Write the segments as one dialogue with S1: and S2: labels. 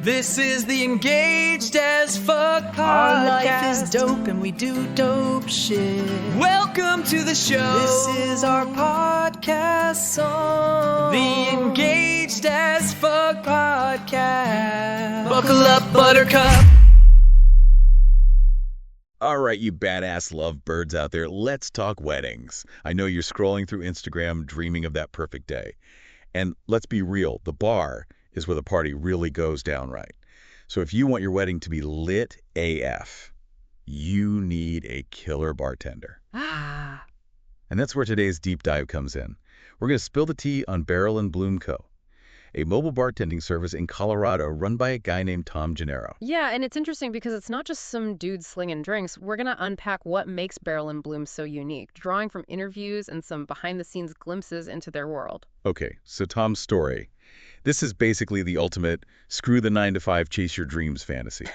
S1: This is the Engaged as Fuck podcast.
S2: Our life is dope and we do dope shit.
S1: Welcome to the show.
S2: This is our podcast song.
S1: The Engaged as Fuck podcast. Buckle up, Buttercup.
S3: All right, you badass lovebirds out there, let's talk weddings. I know you're scrolling through Instagram dreaming of that perfect day. And let's be real, the bar is where the party really goes down right. So if you want your wedding to be lit AF, you need a killer bartender.
S4: Ah.
S3: And that's where today's deep dive comes in. We're going to spill the tea on Barrel and Bloom Co., a mobile bartending service in Colorado run by a guy named Tom Janeiro.
S4: Yeah, and it's interesting because it's not just some dude slinging drinks. We're going to unpack what makes Barrel and Bloom so unique, drawing from interviews and some behind-the-scenes glimpses into their world.
S3: Okay, so Tom's story. This is basically the ultimate screw the 9-to-5 chase your dreams fantasy.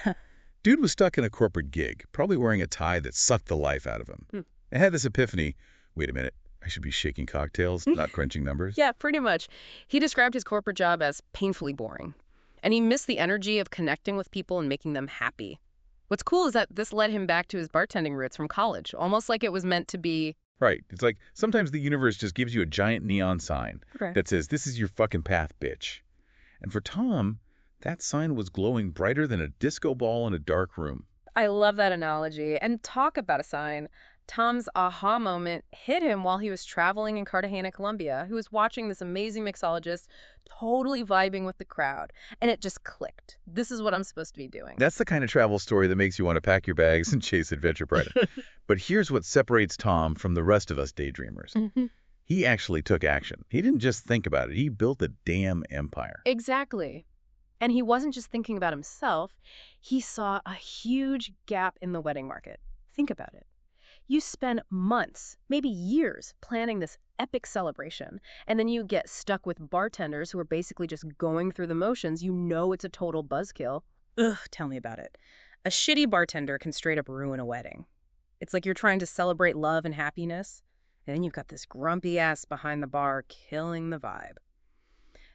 S3: Dude was stuck in a corporate gig, probably wearing a tie that sucked the life out of him. And had this epiphany, wait a minute, I should be shaking cocktails, not crunching numbers.
S4: Yeah, pretty much. He described his corporate job as painfully boring. And he missed the energy of connecting with people and making them happy. What's cool is that this led him back to his bartending roots from college, almost like it was meant to be.
S3: Right. It's like sometimes the universe just gives you a giant neon sign that says, this is your fucking path, bitch. And for Tom, that sign was glowing brighter than a disco ball in a dark room.
S4: I love that analogy. And talk about a sign. Tom's aha moment hit him while he was traveling in Cartagena, Colombia. He was watching this amazing mixologist totally vibing with the crowd. And it just clicked. This is what I'm supposed to be doing.
S3: That's the kind of travel story that makes you want to pack your bags and chase adventure brighter. But here's what separates Tom from the rest of us daydreamers. He actually took action. He didn't just think about it. He built a damn empire.
S4: Exactly. And he wasn't just thinking about himself. He saw a huge gap in the wedding market. Think about it. You spend months, maybe years, planning this epic celebration, and then you get stuck with bartenders who are basically just going through the motions. You know it's a total buzzkill. Ugh, tell me about it. A shitty bartender can straight up ruin a wedding. It's like you're trying to celebrate love and happiness, and then you've got this grumpy ass behind the bar killing the vibe.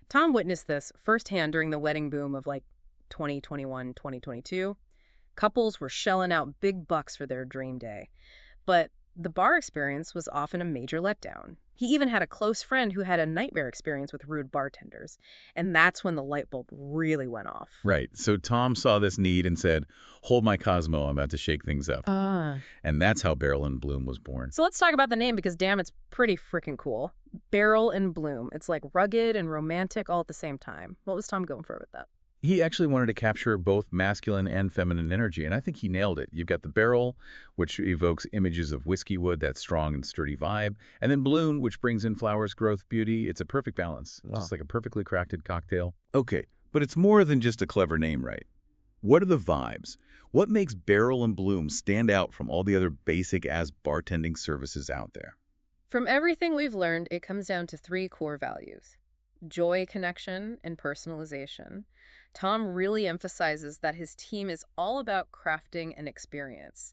S4: Tom witnessed this firsthand during the wedding boom of like 2021, 2022. Couples were shelling out big bucks for their dream day. But the bar experience was often a major letdown. He even had a close friend who had a nightmare experience with rude bartenders. And that's when the light bulb really went off.
S3: Right. So Tom saw this need and said, hold my Cosmo, I'm about to shake things up. And that's how Barrel and Bloom was born.
S4: So let's talk about the name because, damn, it's pretty freaking cool. Barrel and Bloom. It's like rugged and romantic all at the same time. What was Tom going for with that?
S3: He actually wanted to capture both masculine and feminine energy, and I think he nailed it. You've got the barrel, which evokes images of whiskey wood, that strong and sturdy vibe, and then bloom, which brings in flowers, growth, beauty. It's a perfect balance, just like a perfectly crafted cocktail. Okay, but it's more than just a clever name, right? What are the vibes? What makes Barrel and Bloom stand out from all the other basic-ass bartending services out there?
S4: From everything we've learned, it comes down to 3 core values: joy, connection, and personalization. Tom really emphasizes that his team is all about crafting an experience,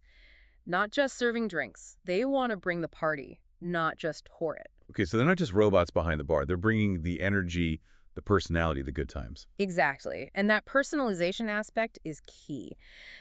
S4: not just serving drinks. They want to bring the party, not just whore it.
S3: Okay, so they're not just robots behind the bar. They're bringing the energy, the personality, the good times.
S4: Exactly. And that personalization aspect is key.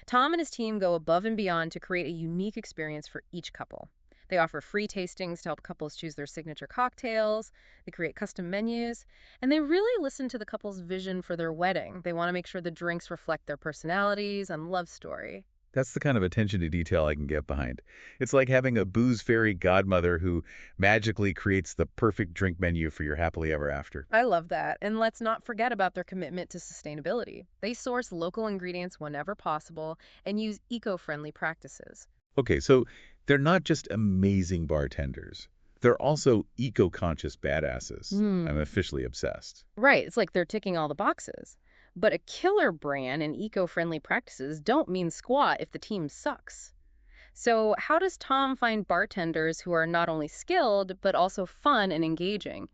S4: Tom and his team go above and beyond to create a unique experience for each couple. They offer free tastings to help couples choose their signature cocktails. They create custom menus. And they really listen to the couple's vision for their wedding. They want to make sure the drinks reflect their personalities and love story.
S3: That's the kind of attention to detail I can get behind. It's like having a booze fairy godmother who magically creates the perfect drink menu for your happily ever after.
S4: I love that. And let's not forget about their commitment to sustainability. They source local ingredients whenever possible and use eco-friendly practices.
S3: Okay, so they're not just amazing bartenders. They're also eco-conscious badasses. I'm officially obsessed.
S4: Right. It's like they're ticking all the boxes. But a killer brand and eco-friendly practices don't mean squat if the team sucks. So how does Tom find bartenders who are not only skilled, but also fun and engaging?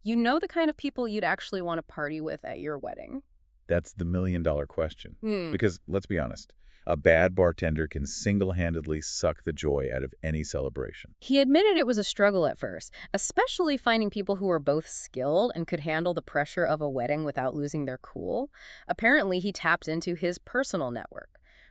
S4: You know the kind of people you'd actually want to party with at your wedding.
S3: That's the million-dollar question.
S4: Hmm.
S3: Because, let's be honest, a bad bartender can single-handedly suck the joy out of any celebration.
S4: He admitted it was a struggle at first, especially finding people who were both skilled and could handle the pressure of a wedding without losing their cool. Apparently, he tapped into his personal network,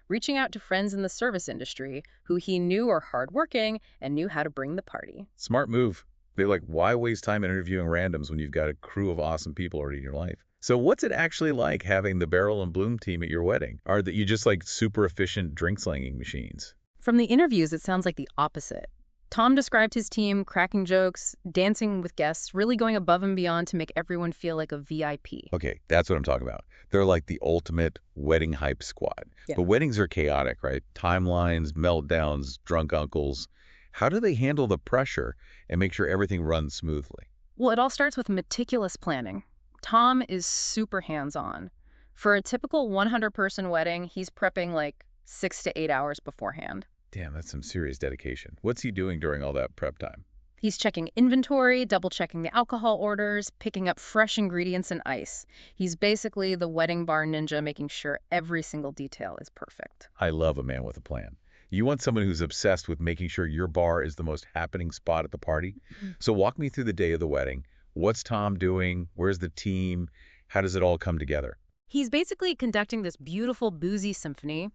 S4: reaching out to friends in the service industry who he knew were hardworking and knew how to bring the party.
S3: Smart move. They're like, why waste time interviewing randoms when you've got a crew of awesome people already in your life? So what's it actually like having the Barrel and Bloom team at your wedding? Are that you just like super efficient drink slinging machines?
S4: From the interviews, it sounds like the opposite. Tom described his team cracking jokes, dancing with guests, really going above and beyond to make everyone feel like a VIP.
S3: Okay, that's what I'm talking about. They're like the ultimate wedding hype squad.
S4: Yeah.
S3: But weddings are chaotic, right? Timelines, meltdowns, drunk uncles. How do they handle the pressure and make sure everything runs smoothly?
S4: Well, it all starts with meticulous planning. Tom is super hands-on. For a typical 100-person wedding, he's prepping like 6 to 8 hours beforehand.
S3: Damn, that's some serious dedication. What's he doing during all that prep time?
S4: He's checking inventory, double-checking the alcohol orders, picking up fresh ingredients and ice. He's basically the wedding bar ninja, making sure every single detail is perfect.
S3: I love a man with a plan. You want someone who's obsessed with making sure your bar is the most happening spot at the party. So walk me through the day of the wedding. What's Tom doing? Where's the team? How does it all come together?
S4: He's basically conducting this beautiful boozy symphony.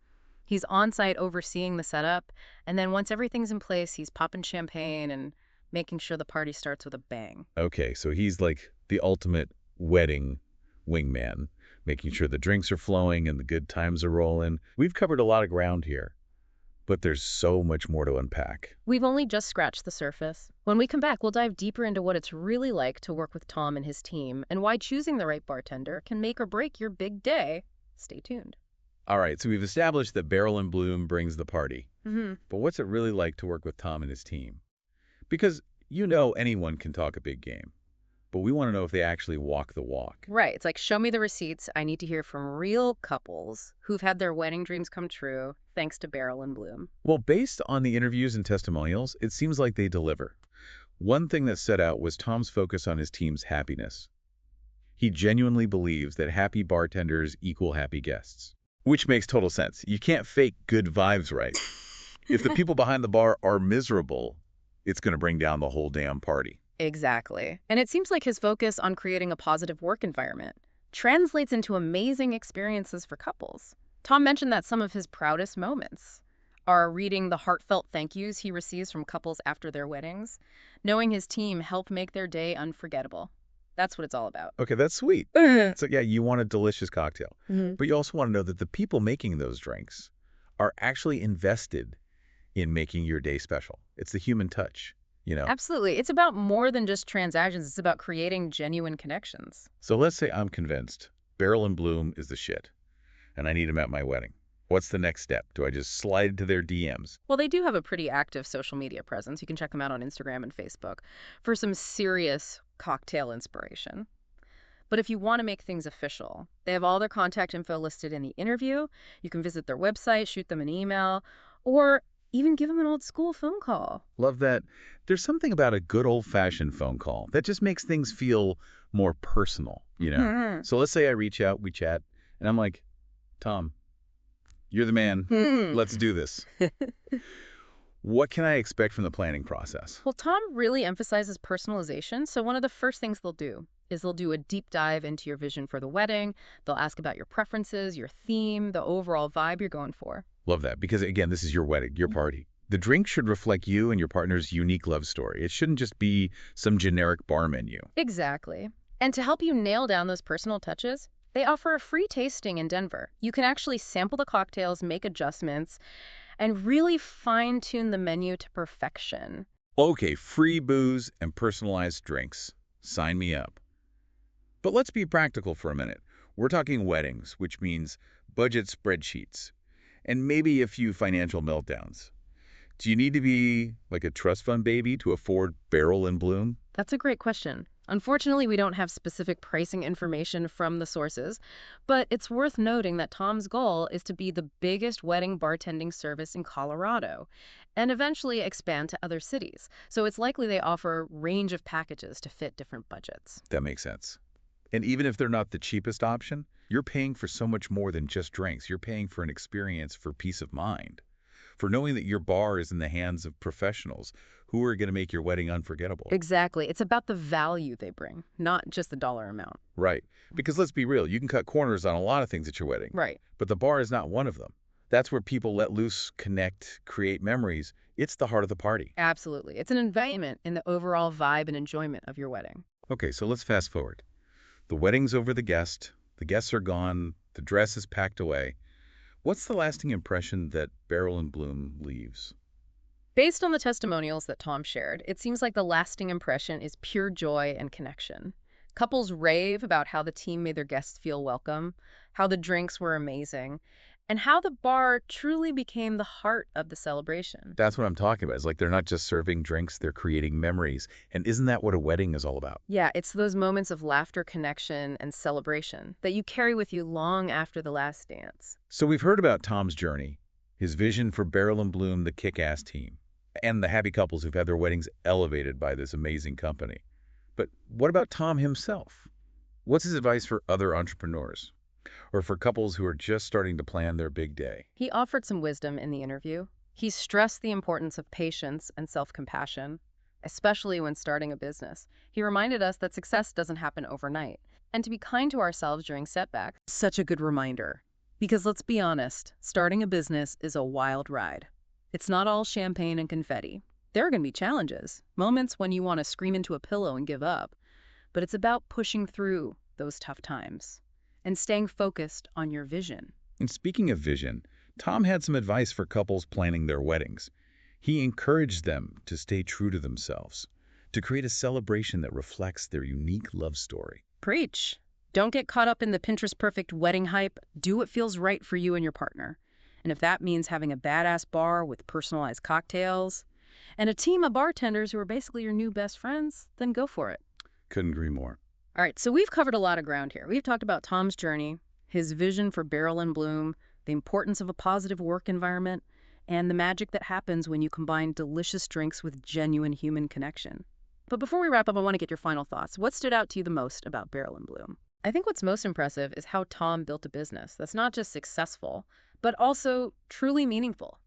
S4: He's on site overseeing the setup, and then once everything's in place, he's popping champagne and making sure the party starts with a bang.
S3: Okay, so he's like the ultimate wedding wingman, making sure the drinks are flowing and the good times are rolling. We've covered a lot of ground here, but there's so much more to unpack.
S4: We've only just scratched the surface. When we come back, we'll dive deeper into what it's really like to work with Tom and his team, and why choosing the right bartender can make or break your big day. Stay tuned.
S3: All right, so we've established that Barrel and Bloom brings the party. But what's it really like to work with Tom and his team? Because anyone can talk a big game, but we want to know if they actually walk the walk.
S4: Right. It's like, show me the receipts. I need to hear from real couples who've had their wedding dreams come true thanks to Barrel and Bloom.
S3: Well, based on the interviews and testimonials, it seems like they deliver. One thing that stood out was Tom's focus on his team's happiness. He genuinely believes that happy bartenders equal happy guests, which makes total sense. You can't fake good vibes, right? If the people behind the bar are miserable, it's going to bring down the whole damn party.
S4: Exactly. And it seems like his focus on creating a positive work environment translates into amazing experiences for couples. Tom mentioned that some of his proudest moments are reading the heartfelt thank yous he receives from couples after their weddings, knowing his team helped make their day unforgettable. That's what it's all about.
S3: Okay, that's sweet. So yeah, you want a delicious cocktail, but you also want to know that the people making those drinks are actually invested in making your day special. It's the human touch,
S4: Absolutely. It's about more than just transactions. It's about creating genuine connections.
S3: So let's say I'm convinced Barrel and Bloom is the shit, and I need them at my wedding. What's the next step? Do I just slide into their DMs?
S4: Well, they do have a pretty active social media presence. You can check them out on Instagram and Facebook for some serious cocktail inspiration. But if you want to make things official, they have all their contact info listed in the interview. You can visit their website, shoot them an email, or even give them an old school phone call.
S3: Love that. There's something about a good old-fashioned phone call that just makes things feel more personal, So let's say I reach out, we chat, and I'm like, Tom, you're the man. Let's do this. What can I expect from the planning process?
S4: Well, Tom really emphasizes personalization. So one of the first things they'll do is they'll do a deep dive into your vision for the wedding. They'll ask about your preferences, your theme, the overall vibe you're going for.
S3: Love that. Because again, this is your wedding, your party. The drink should reflect you and your partner's unique love story. It shouldn't just be some generic bar menu.
S4: Exactly. And to help you nail down those personal touches, they offer a free tasting in Denver. You can actually sample the cocktails, make adjustments, and really fine-tune the menu to perfection.
S3: Okay, free booze and personalized drinks. Sign me up. But let's be practical for a minute. We're talking weddings, which means budget spreadsheets, and maybe a few financial meltdowns. Do you need to be like a trust fund baby to afford Barrel and Bloom?
S4: That's a great question. Unfortunately, we don't have specific pricing information from the sources, but it's worth noting that Tom's goal is to be the biggest wedding bartending service in Colorado and eventually expand to other cities. So it's likely they offer a range of packages to fit different budgets.
S3: That makes sense. And even if they're not the cheapest option, you're paying for so much more than just drinks. You're paying for an experience, for peace of mind, for knowing that your bar is in the hands of professionals who are going to make your wedding unforgettable.
S4: Exactly. It's about the value they bring, not just the dollar amount.
S3: Right. Because let's be real, you can cut corners on a lot of things at your wedding,
S4: Right.
S3: but the bar is not one of them. That's where people let loose, connect, create memories. It's the heart of the party.
S4: Absolutely. It's an investment in the overall vibe and enjoyment of your wedding.
S3: Okay, so let's fast forward. The wedding's over the guests are gone, the dress is packed away. What's the lasting impression that Barrel and Bloom leaves?
S4: Based on the testimonials that Tom shared, it seems like the lasting impression is pure joy and connection. Couples rave about how the team made their guests feel welcome, how the drinks were amazing, and how the bar truly became the heart of the celebration.
S3: That's what I'm talking about. It's like they're not just serving drinks, they're creating memories. And isn't that what a wedding is all about?
S4: Yeah, it's those moments of laughter, connection, and celebration that you carry with you long after the last dance.
S3: So we've heard about Tom's journey, his vision for Barrel and Bloom, the kick-ass team, and the happy couples who've had their weddings elevated by this amazing company. But what about Tom himself? What's his advice for other entrepreneurs? Or for couples who are just starting to plan their big day?
S4: He offered some wisdom in the interview. He stressed the importance of patience and self-compassion, especially when starting a business. He reminded us that success doesn't happen overnight, and to be kind to ourselves during setbacks. Such a good reminder. Because let's be honest, starting a business is a wild ride. It's not all champagne and confetti. There are going to be challenges, moments when you want to scream into a pillow and give up. But it's about pushing through those tough times and staying focused on your vision.
S3: And speaking of vision, Tom had some advice for couples planning their weddings. He encouraged them to stay true to themselves, to create a celebration that reflects their unique love story.
S4: Preach. Don't get caught up in the Pinterest perfect wedding hype. Do what feels right for you and your partner. And if that means having a badass bar with personalized cocktails and a team of bartenders who are basically your new best friends, then go for it.
S3: Couldn't agree more.
S4: All right, so we've covered a lot of ground here. We've talked about Tom's journey, his vision for Barrel and Bloom, the importance of a positive work environment, and the magic that happens when you combine delicious drinks with genuine human connection. But before we wrap up, I want to get your final thoughts. What stood out to you the most about Barrel and Bloom? I think what's most impressive is how Tom built a business that's not just successful, but also truly meaningful.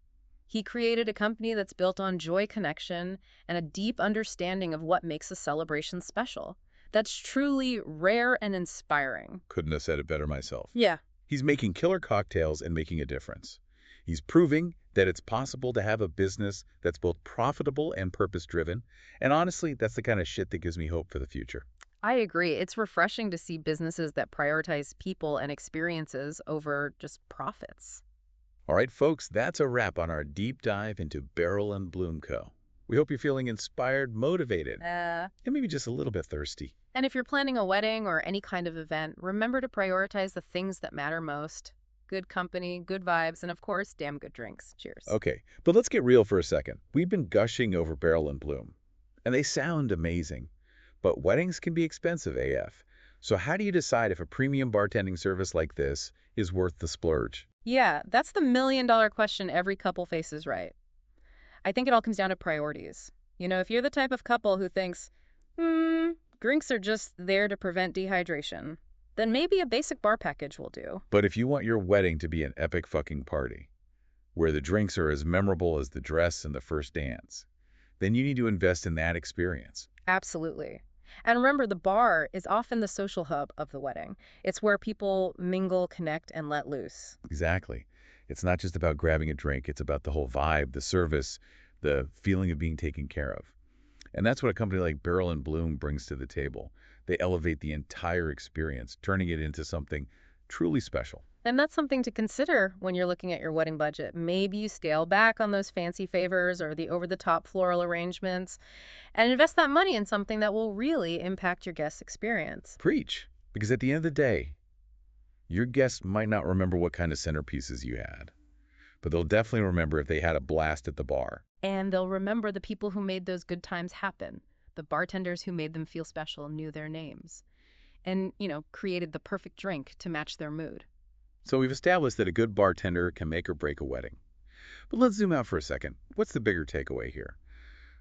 S4: He created a company that's built on joy, connection, and a deep understanding of what makes a celebration special. That's truly rare and inspiring.
S3: Couldn't have said it better myself.
S4: Yeah.
S3: He's making killer cocktails and making a difference. He's proving that it's possible to have a business that's both profitable and purpose-driven. And honestly, that's the kind of shit that gives me hope for the future.
S4: I agree. It's refreshing to see businesses that prioritize people and experiences over just profits.
S3: All right, folks, that's a wrap on our deep dive into Barrel and Bloom Co. We hope you're feeling inspired, motivated, and maybe just a little bit thirsty.
S4: And if you're planning a wedding or any kind of event, remember to prioritize the things that matter most. Good company, good vibes, and of course, damn good drinks. Cheers.
S3: Okay, but let's get real for a second. We've been gushing over Barrel and Bloom, and they sound amazing. But weddings can be expensive AF. So how do you decide if a premium bartending service like this is worth the splurge?
S4: Yeah, that's the million-dollar question every couple faces, right? I think it all comes down to priorities. You know, if you're the type of couple who thinks, drinks are just there to prevent dehydration, then maybe a basic bar package will do.
S3: But if you want your wedding to be an epic fucking party, where the drinks are as memorable as the dress and the first dance, then you need to invest in that experience.
S4: Absolutely. And remember, the bar is often the social hub of the wedding. It's where people mingle, connect, and let loose.
S3: Exactly. It's not just about grabbing a drink. It's about the whole vibe, the service, the feeling of being taken care of. And that's what a company like Barrel and Bloom brings to the table. They elevate the entire experience, turning it into something truly special.
S4: And that's something to consider when you're looking at your wedding budget. Maybe you scale back on those fancy favors or the over-the-top floral arrangements and invest that money in something that will really impact your guest experience.
S3: Preach. Because at the end of the day, your guests might not remember what kind of centerpieces you had, but they'll definitely remember if they had a blast at the bar.
S4: And they'll remember the people who made those good times happen. The bartenders who made them feel special knew their names and, created the perfect drink to match their mood.
S3: So we've established that a good bartender can make or break a wedding. But let's zoom out for a second. What's the bigger takeaway here?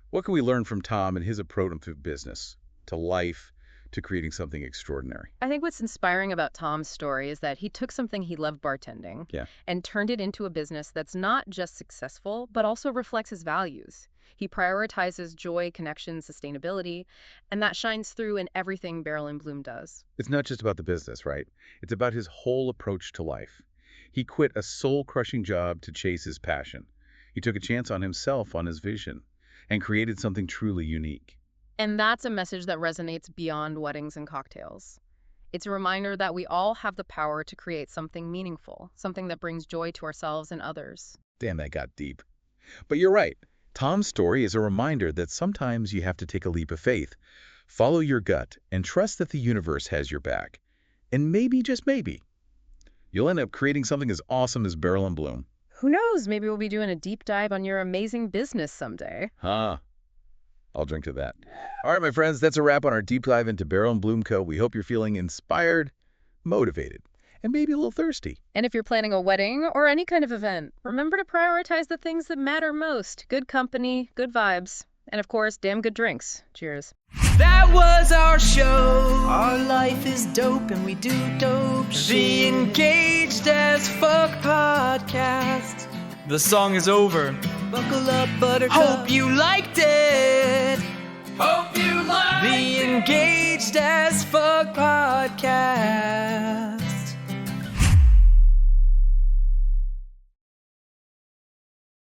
S3: What can we learn from Tom and his approach to business, to life, to creating something extraordinary.
S4: I think what's inspiring about Tom's story is that he took something he loved, bartending,
S3: Yeah.
S4: and turned it into a business that's not just successful, but also reflects his values. He prioritizes joy, connection, sustainability, and that shines through in everything Barrel and Bloom does.
S3: It's not just about the business, right? It's about his whole approach to life. He quit a soul-crushing job to chase his passion. He took a chance on himself, on his vision, and created something truly unique.
S4: And that's a message that resonates beyond weddings and cocktails. It's a reminder that we all have the power to create something meaningful, something that brings joy to ourselves and others.
S3: Damn, that got deep. But you're right. Tom's story is a reminder that sometimes you have to take a leap of faith, follow your gut, and trust that the universe has your back. And maybe, just maybe, you'll end up creating something as awesome as Barrel and Bloom.
S4: Who knows, maybe we'll be doing a deep dive on your amazing business someday.
S3: Huh. I'll drink to that. All right, my friends, that's a wrap on our deep dive into Barrel and Bloom Co. We hope you're feeling inspired, motivated, and maybe a little thirsty.
S4: And if you're planning a wedding or any kind of event, remember to prioritize the things that matter most. Good company, good vibes, and of course, damn good drinks. Cheers.
S1: That was our show.
S2: Our life is dope and we do dope
S1: The
S2: shit.
S1: Engaged as Fuck podcast. The song is over.
S2: Buckle up, buttercup.
S1: Hope you liked it. Hope you liked The Engaged as Fuck podcast.